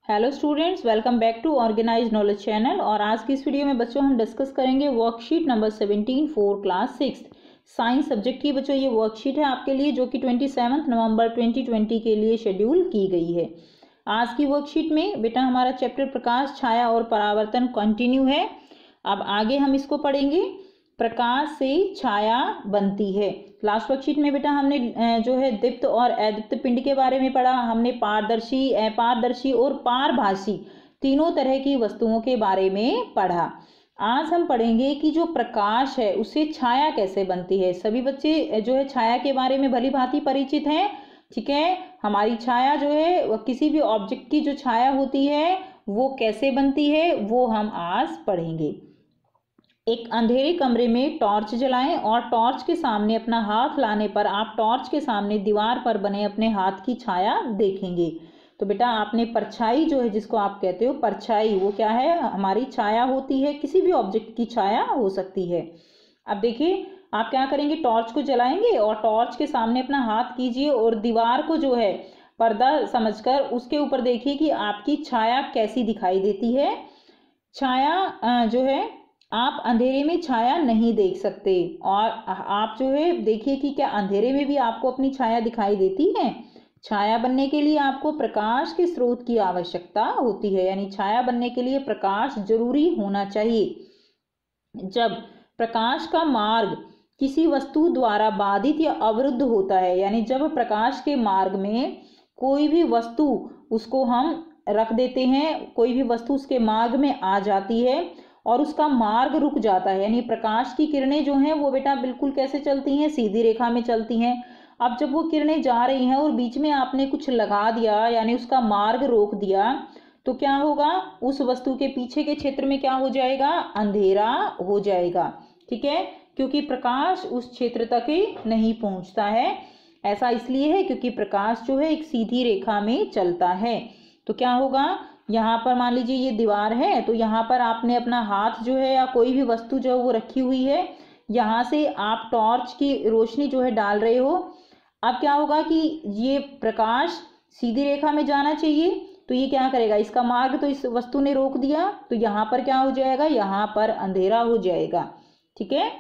Hello students, welcome back to organise knowledge channel. और आज की इस वीडियो में बच्चों हम डिस्कस करेंगे worksheet number 17 for class 6 science subject की। बच्चों ये वर्कशीट है आपके लिए जो कि 27 नवंबर 2020 के लिए शेड्यूल की गई है। आज की वर्कशीट में बेटा हमारा चैप्टर प्रकाश, छाया और परावर्तन कंटिन्यू है। अब आगे हम इसको पढ़ेंगे। प्रकाश से छाया बनती है। लास्ट वर्कशीट में बेटा हमने जो है दीप्त और अदीप्त पिंड के बारे में पढ़ा। हमने पारदर्शी, अपारदर्शी और पारभासी तीनों तरह की वस्तुओं के बारे में पढ़ा। आज हम पढ़ेंगे कि जो प्रकाश है उससे छाया कैसे बनती है। सभी बच्चे जो है छाया के बारे में भली भांति परिचित हैं, ठीक है। हमारी छाया जो है किसी भी ऑब्जेक्ट की जो छाया होती है वो कैसे बनती है वो हम आज पढ़ेंगे। एक अंधेरे कमरे में टॉर्च जलाएं और टॉर्च के सामने अपना हाथ लाने पर आप टॉर्च के सामने दीवार पर बने अपने हाथ की छाया देखेंगे। तो बेटा आपने परछाई जो है जिसको आप कहते हो परछाई, वो क्या है? हमारी छाया होती है, किसी भी ऑब्जेक्ट की छाया हो सकती है। अब देखिए आप क्या करेंगे, टॉर्च को जलाएंगे और टॉर्च के सामने अपना हाथ कीजिए और दीवार को जो है पर्दा समझकर उसके ऊपर देखिए कि आपकी छाया कैसी दिखाई देती है। छाया जो है आप अंधेरे में छाया नहीं देख सकते, और आप जो है देखिए कि क्या अंधेरे में भी आपको अपनी छाया दिखाई देती है। छाया बनने के लिए आपको प्रकाश के स्रोत की आवश्यकता होती है, यानी छाया बनने के लिए प्रकाश जरूरी होना चाहिए। जब प्रकाश का मार्ग किसी वस्तु द्वारा बाधित या अवरुद्ध होता है, यानी जब प्रकाश के मार्ग में कोई भी वस्तु उसको हम रख देते हैं, कोई भी वस्तु उसके मार्ग में आ जाती है और उसका मार्ग रुक जाता है, यानी प्रकाश की किरणें जो हैं वो बेटा बिल्कुल कैसे चलती हैं, सीधी रेखा में चलती हैं। अब जब वो किरणें जा रही हैं और बीच में आपने कुछ लगा दिया यानी उसका मार्ग रोक दिया, तो क्या होगा, उस वस्तु के पीछे के क्षेत्र में क्या हो जाएगा, अंधेरा हो जाएगा, ठीक है। क्योंकि प्रकाश उस क्षेत्र तक ही नहीं पहुंचता है। ऐसा इसलिए है क्योंकि प्रकाश जो है एक सीधी रेखा में चलता है। तो क्या होगा, यहाँ पर मान लीजिए ये दीवार है, तो यहाँ पर आपने अपना हाथ जो है या कोई भी वस्तु जो है वो रखी हुई है, यहाँ से आप टॉर्च की रोशनी जो है डाल रहे हो। अब क्या होगा कि ये प्रकाश सीधी रेखा में जाना चाहिए, तो ये क्या करेगा, इसका मार्ग तो इस वस्तु ने रोक दिया, तो यहाँ पर क्या हो जाएगा, यहाँ पर अंधेरा हो जाएगा, ठीक है।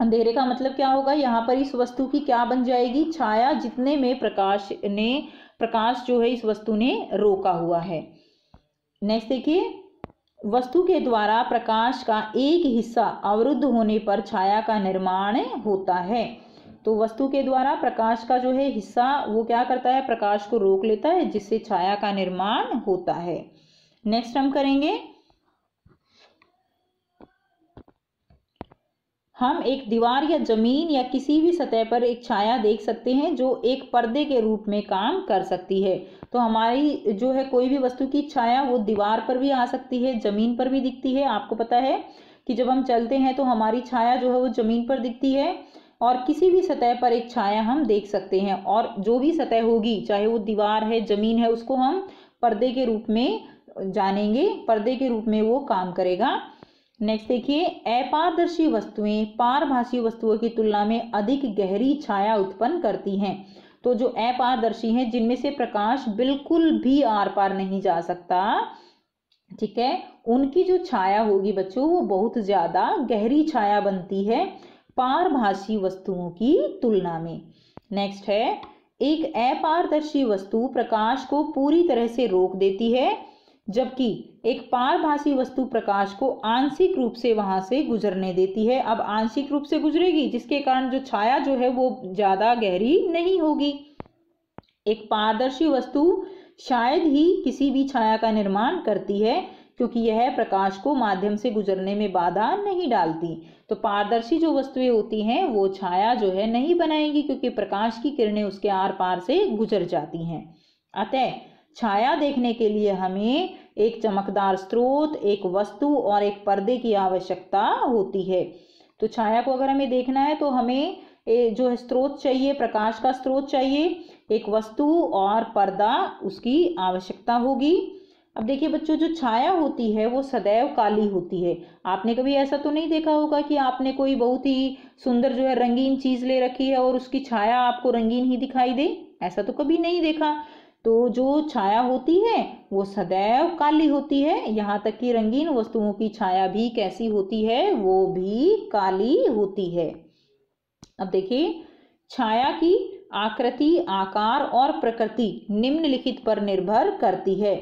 अंधेरे का मतलब क्या होगा, यहाँ पर इस वस्तु की क्या बन जाएगी, छाया, जितने में प्रकाश जो है इस वस्तु ने रोका हुआ है। नेक्स्ट देखिए, वस्तु के द्वारा प्रकाश का एक हिस्सा अवरुद्ध होने पर छाया का निर्माण होता है। तो वस्तु के द्वारा प्रकाश का जो है हिस्सा वो क्या करता है, प्रकाश को रोक लेता है, जिससे छाया का निर्माण होता है। नेक्स्ट हम करेंगे, हम एक दीवार या जमीन या किसी भी सतह पर एक छाया देख सकते हैं जो एक पर्दे के रूप में काम कर सकती है। तो हमारी जो है कोई भी वस्तु की छाया वो दीवार पर भी आ सकती है, जमीन पर भी दिखती है। आपको पता है कि जब हम चलते हैं तो हमारी छाया जो है वो जमीन पर दिखती है, और किसी भी सतह पर एक छाया हम देख सकते हैं। और जो भी सतह होगी, चाहे वो दीवार है, जमीन है, उसको हम पर्दे के रूप में जानेंगे, पर्दे के रूप में वो काम करेगा। नेक्स्ट देखिए, अपारदर्शी वस्तुएं पारभासी वस्तुओं की तुलना में अधिक गहरी छाया उत्पन्न करती हैं। तो जो अपारदर्शी हैं, जिनमें से प्रकाश बिल्कुल भी आर पार नहीं जा सकता, ठीक है, उनकी जो छाया होगी बच्चों वो बहुत ज्यादा गहरी छाया बनती है पारभासी वस्तुओं की तुलना में। नेक्स्ट है, एक अपारदर्शी वस्तु प्रकाश को पूरी तरह से रोक देती है, जबकि एक पारभासी वस्तु प्रकाश को आंशिक रूप से वहां से गुजरने देती है। अब आंशिक रूप से गुजरेगी, जिसके कारण जो छाया जो है वो ज्यादा गहरी नहीं होगी। एक पारदर्शी वस्तु शायद ही किसी भी छाया का निर्माण करती है, क्योंकि यह प्रकाश को माध्यम से गुजरने में बाधा नहीं डालती। तो पारदर्शी जो वस्तुएं होती हैं वो छाया जो है नहीं बनाएंगी, क्योंकि प्रकाश की किरणें उसके आर पार से गुजर जाती हैं। अतः छाया देखने के लिए हमें एक चमकदार स्रोत, एक वस्तु और एक पर्दे की आवश्यकता होती है। तो छाया को अगर हमें देखना है तो हमें जो है स्रोत चाहिए, प्रकाश का स्रोत चाहिए, एक वस्तु और पर्दा उसकी आवश्यकता होगी। अब देखिए बच्चों, जो छाया होती है वो सदैव काली होती है। आपने कभी ऐसा तो नहीं देखा होगा कि आपने कोई बहुत ही सुंदर जो है रंगीन चीज ले रखी है और उसकी छाया आपको रंगीन ही दिखाई दे, ऐसा तो कभी नहीं देखा। तो जो छाया होती है वो सदैव काली होती है, यहाँ तक कि रंगीन वस्तुओं की छाया भी कैसी होती है, वो भी काली होती है। अब देखिए, छाया की आकृति, आकार और प्रकृति निम्नलिखित पर निर्भर करती है।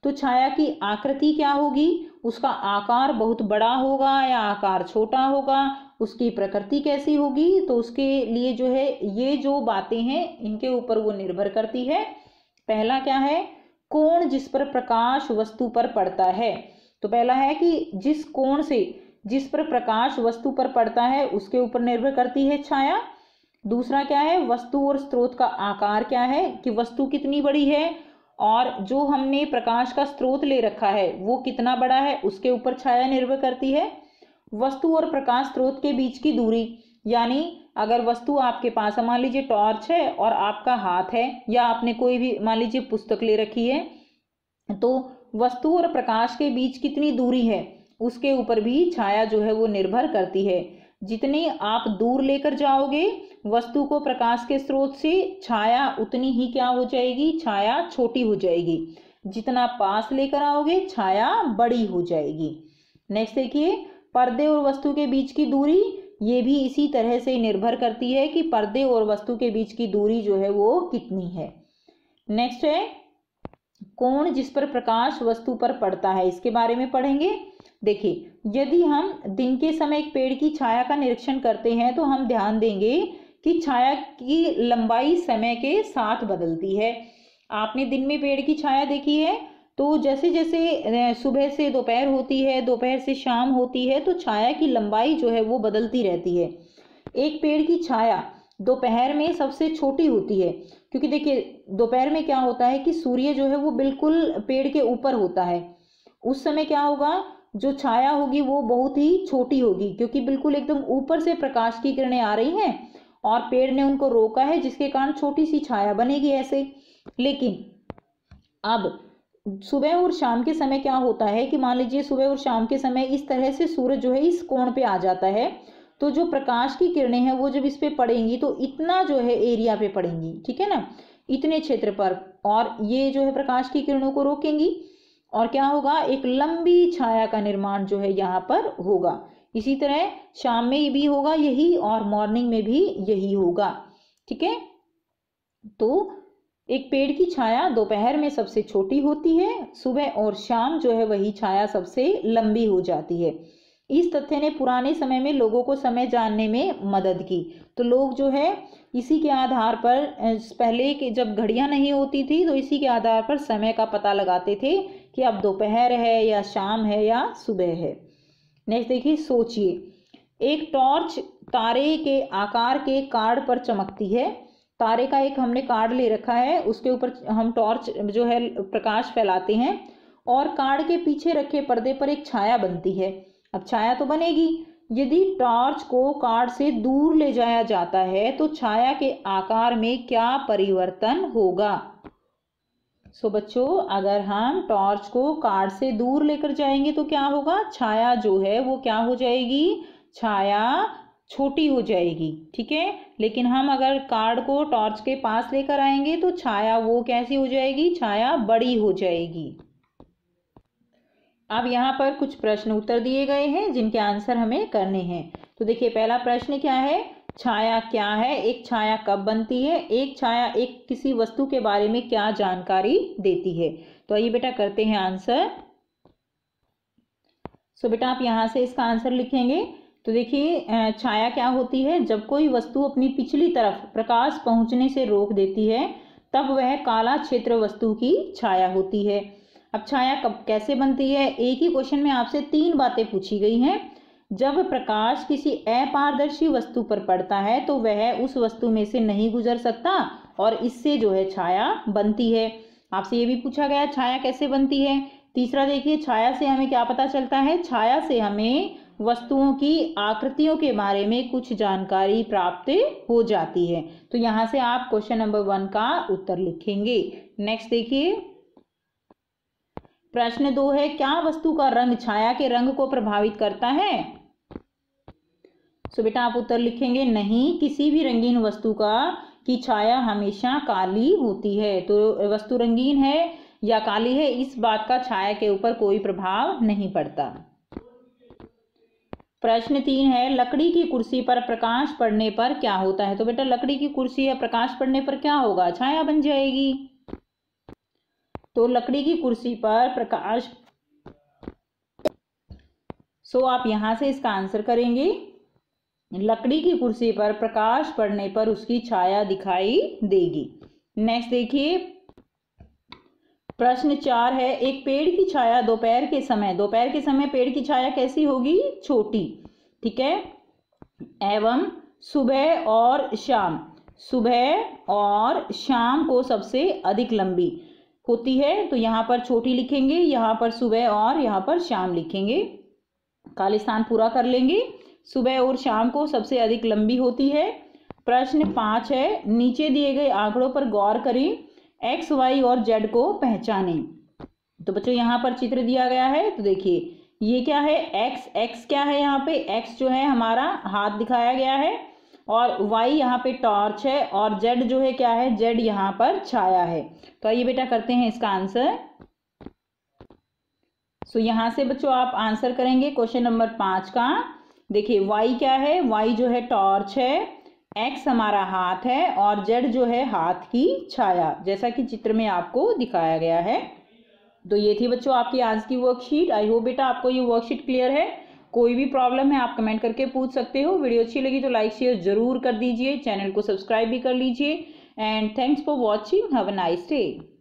तो छाया की आकृति क्या होगी, उसका आकार बहुत बड़ा होगा या आकार छोटा होगा, उसकी प्रकृति कैसी होगी, तो उसके लिए जो है ये जो बातें हैं इनके ऊपर वो निर्भर करती है। पहला क्या है, कोण जिस पर प्रकाश वस्तु पर पड़ता है। तो पहला है कि जिस कोण से जिस पर प्रकाश वस्तु पर पड़ता है उसके ऊपर निर्भर करती है छाया। दूसरा क्या है, वस्तु और स्रोत का आकार क्या है, कि वस्तु कितनी बड़ी है और जो हमने प्रकाश का स्रोत ले रखा है वो कितना बड़ा है, उसके ऊपर छाया निर्भर करती है। वस्तु और प्रकाश स्रोत के बीच की दूरी, यानी अगर वस्तु आपके पास, मान लीजिए टॉर्च है और आपका हाथ है, या आपने कोई भी मान लीजिए पुस्तक ले रखी है, तो वस्तु और प्रकाश के बीच कितनी दूरी है उसके ऊपर भी छाया जो है वो निर्भर करती है। जितनी आप दूर लेकर जाओगे वस्तु को प्रकाश के स्रोत से, छाया उतनी ही क्या हो जाएगी, छाया छोटी हो जाएगी। जितना पास लेकर आओगे छाया बड़ी हो जाएगी। नेक्स्ट देखिए, पर्दे और वस्तु के बीच की दूरी, ये भी इसी तरह से निर्भर करती है कि पर्दे और वस्तु के बीच की दूरी जो है वो कितनी है। नेक्स्ट है, कोण जिस पर प्रकाश वस्तु पर पड़ता है, इसके बारे में पढ़ेंगे। देखिए, यदि हम दिन के समय एक पेड़ की छाया का निरीक्षण करते हैं तो हम ध्यान देंगे कि छाया की लंबाई समय के साथ बदलती है। आपने दिन में पेड़ की छाया देखी है, तो जैसे जैसे सुबह से दोपहर होती है, दोपहर से शाम होती है, तो छाया की लंबाई जो है वो बदलती रहती है। एक पेड़ की छाया दोपहर में सबसे छोटी होती है, क्योंकि देखिए दोपहर में क्या होता है कि सूर्य जो है वो बिल्कुल पेड़ के ऊपर होता है। उस समय क्या होगा, जो छाया होगी वो बहुत ही छोटी होगी, क्योंकि बिल्कुल एकदम ऊपर से प्रकाश की किरणें आ रही हैं और पेड़ ने उनको रोका है, जिसके कारण छोटी सी छाया बनेगी ऐसे। लेकिन अब सुबह और शाम के समय क्या होता है कि मान लीजिए सुबह और शाम के समय इस तरह से सूरज जो है इस कोण पे आ जाता है, तो जो प्रकाश की किरणें हैं वो जब इस पे पड़ेंगी तो इतना जो है एरिया पे पड़ेंगी, ठीक है ना, इतने क्षेत्र पर, और ये जो है प्रकाश की किरणों को रोकेंगी और क्या होगा, एक लंबी छाया का निर्माण जो है यहाँ पर होगा। इसी तरह शाम में भी होगा यही और मॉर्निंग में भी यही होगा, ठीक है। तो एक पेड़ की छाया दोपहर में सबसे छोटी होती है, सुबह और शाम जो है वही छाया सबसे लंबी हो जाती है। इस तथ्य ने पुराने समय में लोगों को समय जानने में मदद की। तो लोग जो है इसी के आधार पर, पहले के जब घड़ियां नहीं होती थी तो इसी के आधार पर समय का पता लगाते थे कि अब दोपहर है या शाम है या सुबह है। नेक्स्ट देखिए, सोचिए, एक टॉर्च तारे के आकार के कार्ड पर चमकती है। तारे का एक हमने कार्ड ले रखा है, उसके ऊपर हम टॉर्च जो है प्रकाश फैलाते हैं और कार्ड के पीछे रखे पर्दे पर एक छाया बनती है। अब छाया तो बनेगी, यदि टॉर्च को कार्ड से दूर ले जाया जाता है तो छाया के आकार में क्या परिवर्तन होगा। सो बच्चों, अगर हम टॉर्च को कार्ड से दूर लेकर जाएंगे तो क्या होगा, छाया जो है वो क्या हो जाएगी, छाया छोटी हो जाएगी, ठीक है। लेकिन हम अगर कार्ड को टॉर्च के पास लेकर आएंगे तो छाया वो कैसी हो जाएगी, छाया बड़ी हो जाएगी। अब यहाँ पर कुछ प्रश्न उत्तर दिए गए हैं जिनके आंसर हमें करने हैं। तो देखिए, पहला प्रश्न क्या है, छाया क्या है, एक छाया कब बनती है, एक छाया एक किसी वस्तु के बारे में क्या जानकारी देती है। तो आइए बेटा करते हैं आंसर। सो बेटा आप यहाँ से इसका आंसर लिखेंगे। तो देखिए, छाया क्या होती है, जब कोई वस्तु अपनी पिछली तरफ प्रकाश पहुंचने से रोक देती है तब वह काला क्षेत्र वस्तु की छाया होती है। अब छाया कब कैसे बनती है, एक ही क्वेश्चन में आपसे 3 बातें पूछी गई हैं। जब प्रकाश किसी अपारदर्शी वस्तु पर पड़ता है तो वह उस वस्तु में से नहीं गुजर सकता और इससे जो है छाया बनती है। आपसे ये भी पूछा गया छाया कैसे बनती है। तीसरा देखिए, छाया से हमें क्या पता चलता है, छाया से हमें वस्तुओं की आकृतियों के बारे में कुछ जानकारी प्राप्त हो जाती है। तो यहाँ से आप क्वेश्चन नंबर 1 का उत्तर लिखेंगे। नेक्स्ट देखिए, प्रश्न 2 है, क्या वस्तु का रंग छाया के रंग को प्रभावित करता है। सो बेटा आप उत्तर लिखेंगे, नहीं, किसी भी रंगीन वस्तु का की छाया हमेशा काली होती है। तो वस्तु रंगीन है या काली है, इस बात का छाया के ऊपर कोई प्रभाव नहीं पड़ता। प्रश्न 3 है, लकड़ी की कुर्सी पर प्रकाश पड़ने पर क्या होता है। तो बेटा लकड़ी की कुर्सी है, प्रकाश पड़ने पर क्या होगा, छाया बन जाएगी। तो लकड़ी की कुर्सी पर प्रकाश, आप यहां से इसका आंसर करेंगे, लकड़ी की कुर्सी पर प्रकाश पड़ने पर उसकी छाया दिखाई देगी। नेक्स्ट देखिए प्रश्न 4 है, एक पेड़ की छाया दोपहर के समय पेड़ की छाया कैसी होगी, छोटी, ठीक है, एवं सुबह और शाम को सबसे अधिक लंबी होती है। तो यहाँ पर छोटी लिखेंगे, यहाँ पर सुबह और यहाँ पर शाम लिखेंगे, खालिस्तान पूरा कर लेंगे। सुबह और शाम को सबसे अधिक लंबी होती है। प्रश्न 5 है, नीचे दिए गए आंकड़ों पर गौर करें, एक्स, वाई और जेड को पहचानें। तो बच्चों यहाँ पर चित्र दिया गया है, तो देखिए ये क्या है, एक्स क्या है, यहाँ पे एक्स जो है हमारा हाथ दिखाया गया है, और वाई यहाँ पे टॉर्च है, और जेड जो है क्या है, जेड यहाँ पर छाया है। तो आइए बेटा करते हैं इसका आंसर। सो यहाँ से बच्चों आप आंसर करेंगे क्वेश्चन नंबर 5 का। देखिए वाई क्या है, वाई जो है टॉर्च है, एक्स हमारा हाथ है, और जेड जो है हाथ की छाया, जैसा कि चित्र में आपको दिखाया गया है। तो ये थी बच्चों आपकी आज की वर्कशीट। आई होप बेटा आपको ये वर्कशीट क्लियर है। कोई भी प्रॉब्लम है आप कमेंट करके पूछ सकते हो। वीडियो अच्छी लगी तो लाइक शेयर जरूर कर दीजिए, चैनल को सब्सक्राइब भी कर लीजिए। And thanks for watching, have a nice day.